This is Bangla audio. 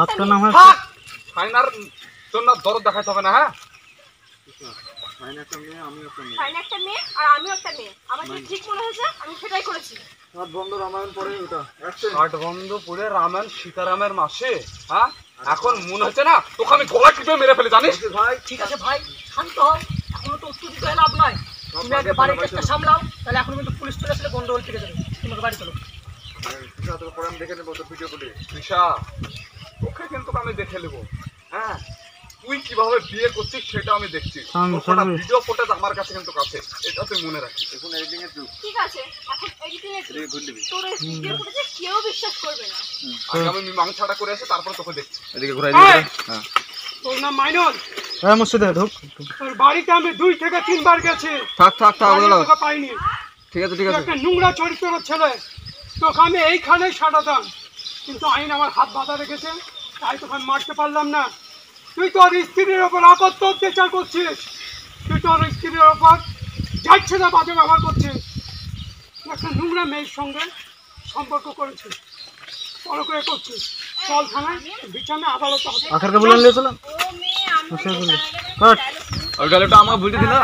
একটা নাম হয় ফাইনার তোর না দরদ দেখাইতে হবে না। হ্যাঁ ফাইন একটা মেয়ে, আমি একটা মেয়ে। ফাইন একটা মেয়ে আর আমিও একটা মেয়ে। আমার যেটা ঠিক মনে হয়েছে আমি সেটাই করেছি। সাত বন্ধু রামায়ণ পড়ে ওটা আট বন্ধু পুরে রামায়ণ সীতারামের মাসে। হ্যাঁ এখন মনে হচ্ছে না তোকে আমি গলা টিপে মেরে ফেলে জানিস ভাই। ঠিক আছে ভাই, শান্ত হও। এখনো তো উত্তর দিতে লাভ নয়। তুমি আগে বাড়ির কেসটা সামলাও, তাহলে এখন কিন্তু পুলিশ চলে আসলে গন্ডগোল থেকে যাবে। তোমাকে বাড়ি চলো। পরে আমি দেখে নেবো তো ভিডিও করে। তৃষা তোকে কিন্তু আমি দেখে নেবো। হ্যাঁ তুই কিভাবে বিয়ে করছিস সেটা আমি দেখছি। ভিডিও ফুটেজ আমার কাছে কিন্তু আছে, এটা তুই মনে রাখিস। এখন এডিটিং এর যুগ। ঠিক আছে এখন এডিটিং এর এদিকে ঘুরে দিবি। তোর এই ভিডিও ফুটেজে কেউ বিশ্বাস করবে না। আগে আমি মীমাংসাটা করে আসি তারপর তোকে দেখছি। এদিকে ঘুরাই দিবি। হ্যাঁ তোর নাম মাইনুল। হ্যাঁ মুর্শিদা ঢুক। তোর বাড়িতে আমি 2 থেকে 3 বার গেছি। থাক থাক থাক বলো। তোকে পাইনি। ঠিক আছে ঠিক তুই আছে। একটা নোংরা চরিত্রের ছেলে। তোকে আমি এইখানেই সাজাতাম, কিন্তু আইন আমার হাত বাঁধা রেখেছে, তাই তোকে আমি মারতে পারলাম না। তুই তোর স্ত্রীর ওপর আপাতত অত্যাচার করছিস। তুই তোর স্ত্রীর ওপর যাচ্ছে না বাজে ব্যবহার করছিস। তুই একটা নোংরা মেয়ের সঙ্গে সম্পর্ক করেছিস, বড় করে করছিস। চল থানায়, বিছানা আদালতে হবে। আখেরকে বলে নিয়ে চলো। ও মেয়ে আমরা কাট। ওই গালিটা আমাকে বুঝে দিলা।